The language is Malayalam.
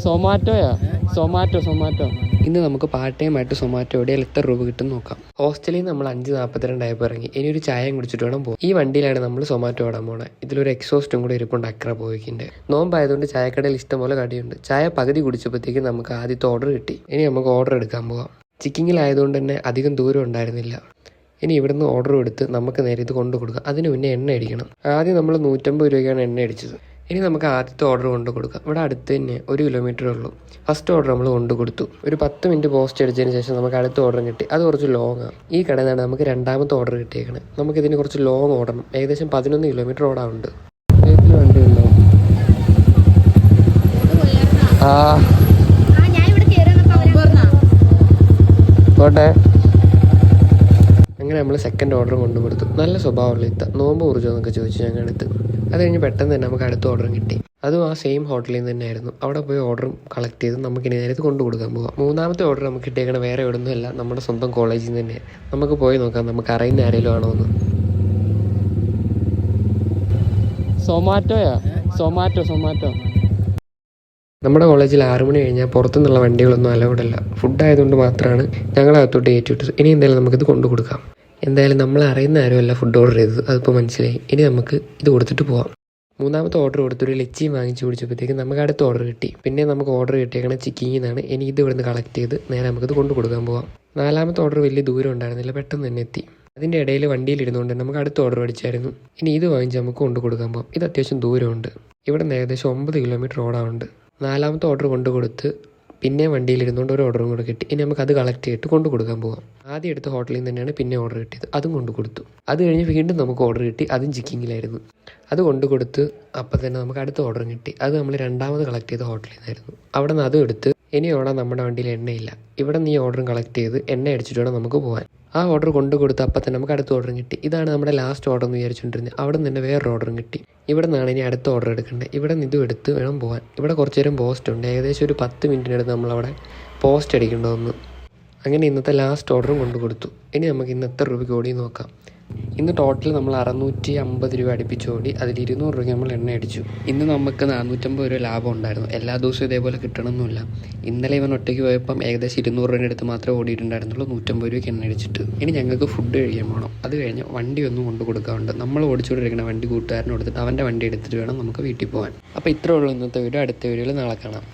സൊമാറ്റോയാ? സൊമാറ്റോ. ഇന്ന് നമുക്ക് പാർട്ട് ടൈം ആയിട്ട് സൊമാറ്റോയുടെ എത്ര രൂപ കിട്ടും നോക്കാം. ഹോസ്റ്റലിൽ നിന്ന് നമ്മൾ 5:42 ആയപ്പോൾ ഇറങ്ങി. ഇനി ഒരു ചായയും കുടിച്ചിട്ട് വേണം പോകും. ഈ വണ്ടിയിലാണ് നമ്മൾ സൊമാറ്റോ ഓടാൻ പോണത്. ഇതിലൊരു എക്സോസ്റ്റും കൂടെ ഇരിപ്പുണ്ട് അക്ര പോയിക്കിൻ്റെ. നോമ്പായതുകൊണ്ട് ചായക്കടയിൽ ഇഷ്ടംപോലെ കടിയുണ്ട്. ചായ പകുതി കുടിച്ചപ്പോഴത്തേക്ക് നമുക്ക് ആദ്യത്തെ ഓർഡർ കിട്ടി. ഇനി നമുക്ക് ഓർഡർ എടുക്കാൻ പോകാം. ചിക്കിങ്ങിലായതുകൊണ്ട് തന്നെ അധികം ദൂരം ഉണ്ടായിരുന്നില്ല. ഇനി ഇവിടുന്ന് ഓർഡർ എടുത്ത് നമുക്ക് നേരെ ഇത് കൊണ്ടു കൊടുക്കാം. അതിന് മുന്നേ എണ്ണ അടിക്കണം. ആദ്യം നമ്മൾ 150 രൂപയ്ക്കാണ് എണ്ണ അടിച്ചത്. ഇനി നമുക്ക് ആദ്യത്തെ ഓർഡർ കൊണ്ടു കൊടുക്കാം. ഇവിടെ അടുത്ത് തന്നെ 1 കിലോമീറ്ററേ ഉള്ളൂ. ഫസ്റ്റ് ഓർഡർ നമ്മൾ കൊണ്ടു കൊടുത്തു. ഒരു 10 മിനിറ്റ് പോസ്റ്റ് അടിച്ചതിന് ശേഷം നമുക്ക് അടുത്ത ഓർഡർ കിട്ടി. അത് കുറച്ച് ലോങ്ങാണ്. ഈ കടയിൽ നിന്നാണ് നമുക്ക് രണ്ടാമത്തെ ഓർഡർ കിട്ടിയേക്കണത്. നമുക്കിതിന് കുറച്ച് ലോങ് ഓടണം. ഏകദേശം 11 കിലോമീറ്റർ ഓടാറുണ്ട്. വണ്ടി ഉണ്ടോ? പോട്ടെ. അങ്ങനെ നമ്മൾ സെക്കൻഡ് ഓർഡർ കൊണ്ടു കൊടുത്തു. നല്ല സ്വഭാവമുള്ള ഇത്ത. നോമ്പ് കുറിച്ചോ എന്നൊക്കെ ചോദിച്ചു ഞങ്ങൾ അടുത്ത്. അത് കഴിഞ്ഞ് പെട്ടെന്ന് തന്നെ നമുക്ക് അടുത്ത ഓർഡറും കിട്ടി. അതും ആ സെയിം ഹോട്ടലിൽ നിന്ന് തന്നെയായിരുന്നു. അവിടെ പോയി ഓർഡറും കളക്ട് ചെയ്ത് നമുക്ക് ഇനി നേരത്തെ കൊണ്ടു കൊടുക്കാൻ പോകാം. മൂന്നാമത്തെ ഓർഡർ നമുക്ക് കിട്ടിയേക്കണ വേറെ എവിടെയൊന്നുമല്ല, നമ്മുടെ സ്വന്തം കോളേജിൽ നിന്ന് തന്നെ. നമുക്ക് പോയി നോക്കാം നമുക്ക് അറിയുന്ന ആരെങ്കിലും ആണോ എന്ന്. സൊമാറ്റോയാ? സൊമാറ്റോ. നമ്മുടെ കോളേജിൽ 6 മണി കഴിഞ്ഞാൽ പുറത്തുനിന്നുള്ള വണ്ടികളൊന്നും അലൗഡല്ല. ഫുഡായതുകൊണ്ട് മാത്രമാണ് ഞങ്ങളകത്തോട്ട് ഏറ്റിട്ടത്. ഇനി എന്തായാലും നമുക്കിത് കൊണ്ടു കൊടുക്കാം. എന്തായാലും നമ്മൾ അറിയുന്ന ആരുമല്ല ഫുഡ് ഓർഡർ ചെയ്തത്, അതിപ്പോൾ മനസ്സിലായി. ഇനി നമുക്ക് ഇത് കൊടുത്തിട്ട് പോവാം. മൂന്നാമത്തെ ഓർഡർ കൊടുത്തൊരു ലച്ചിയും വാങ്ങിച്ച് കുടിച്ചപ്പോഴത്തേക്ക് നമുക്ക് അടുത്ത ഓർഡർ കിട്ടി. പിന്നെ നമുക്ക് ഓർഡർ കിട്ടിയേക്കണ ചിക്കിങ്ങിൽ നിന്നാണ്. ഇനി ഇത് ഇവിടുന്ന് കളക്ട് ചെയ്ത് നേരെ നമുക്കിത് കൊണ്ടു കൊടുക്കാൻ പോവാം. നാലാമത്തെ ഓർഡർ വലിയ ദൂരം ഉണ്ടായിരുന്നില്ല, പെട്ടെന്ന് തന്നെ എത്തി. അതിൻ്റെ ഇടയിൽ വണ്ടിയിലിരുന്നുകൊണ്ട് നമുക്ക് അടുത്ത ഓർഡർ അടിച്ചായിരുന്നു. ഇനി ഇത് വാങ്ങിച്ച് നമുക്ക് കൊണ്ടു കൊടുക്കാൻ പോകാം. ഇത് അത്യാവശ്യം ദൂരമുണ്ട്. ഇവിടെ നിന്ന് ഏകദേശം 9 കിലോമീറ്റർ ഓടാറുണ്ട്. നാലാമത്തെ ഓർഡർ കൊണ്ടു കൊടുത്ത് പിന്നെ വണ്ടിയിലിരുന്നുകൊണ്ട് ഒരു ഓർഡറും കൂടെ കിട്ടി. ഇനി നമുക്ക് അത് കളക്ട് ചെയ്തിട്ട് കൊണ്ടു കൊടുക്കാൻ പോകാം. ആദ്യം എടുത്ത ഹോട്ടലിൽ നിന്ന് തന്നെയാണ് പിന്നെ ഓർഡർ കിട്ടിയത്. അതും കൊണ്ടു കൊടുത്തു. അത് കഴിഞ്ഞ് വീണ്ടും നമുക്ക് ഓർഡർ കിട്ടി. അതും ചിക്കിങ്ങിലായിരുന്നു. അത് കൊണ്ടു കൊടുത്ത് അപ്പം തന്നെ നമുക്ക് അടുത്ത ഓർഡറും കിട്ടി. അത് നമ്മൾ രണ്ടാമത് കളക്ട് ചെയ്ത ഹോട്ടലിൽ നിന്നായിരുന്നു. അവിടെ നിന്ന് അതും എടുത്ത് ഇനി ഓടാൻ നമ്മുടെ വണ്ടിയിൽ എണ്ണയില്ല. ഇവിടെ നിന്ന് ഈ ഓർഡറും കളക്ട് ചെയ്ത് എണ്ണ അടിച്ചിട്ട് വേണം നമുക്ക് പോകാൻ. ആ ഓർഡർ കൊണ്ടു കൊടുത്ത് അപ്പം തന്നെ നമുക്ക് അടുത്ത ഓർഡറും കിട്ടി. ഇതാണ് നമ്മുടെ ലാസ്റ്റ് ഓർഡർ എന്ന് വിചാരിച്ചുകൊണ്ടിരുന്നത്. അവിടെ നിന്ന് തന്നെ വേറൊരു ഓർഡറും കിട്ടി. ഇവിടെ നിന്നാണ് ഇനി അടുത്ത ഓർഡർ എടുക്കേണ്ടത്. ഇവിടെ നിന്ന് ഇതും എടുത്ത് വേണം പോകാൻ. ഇവിടെ കുറച്ച് നേരം പോസ്റ്റ് ഉണ്ട്. ഏകദേശം ഒരു 10 മിനിറ്റിനടുത്ത് നമ്മളവിടെ പോസ്റ്റ് അടിക്കേണ്ടതെന്ന്. അങ്ങനെ ഇന്നത്തെ ലാസ്റ്റ് ഓർഡറും കൊണ്ടു കൊടുത്തു. ഇനി നമുക്ക് ഇന്ന് എത്ര രൂപയ്ക്ക് ഓടി നോക്കാം. ഇന്ന് ടോട്ടൽ നമ്മൾ 650 രൂപ അടുപ്പിച്ച് ഓടി. അതിൽ 200 രൂപയ്ക്ക് നമ്മൾ എണ്ണ അടിച്ചു. ഇന്ന് നമുക്ക് 450 രൂപ ലാഭം ഉണ്ടായിരുന്നു. എല്ലാ ദിവസവും ഇതേപോലെ കിട്ടണമെന്നില്ല. ഇന്നലെ ഇവൻ ഒറ്റയ്ക്ക് പോയപ്പം ഏകദേശം 200 രൂപയുടെ അടുത്ത് മാത്രമേ ഓടിയിട്ടുണ്ടായിരുന്നുള്ളൂ. 150 രൂപയ്ക്ക് എണ്ണ അടിച്ചിട്ട്. ഇനി ഞങ്ങൾക്ക് ഫുഡ് കഴിക്കാൻ പോകണം. അത് കഴിഞ്ഞ് വണ്ടി ഒന്നും കൊണ്ടു കൊടുക്കാറുണ്ട്. നമ്മൾ ഓടിച്ചുകൊണ്ടിരിക്കുന്ന വണ്ടി കൂട്ടുകാരന് കൊടുത്തിട്ട് അവൻ്റെ വണ്ടി എടുത്തിട്ട് വേണം നമുക്ക് വീട്ടിൽ പോകാൻ. അപ്പോൾ ഇത്രേ ഉള്ളൂ ഇന്നത്തെ വീഡിയോ. അടുത്ത വീഡിയോയിൽ നാളെ കാണാം.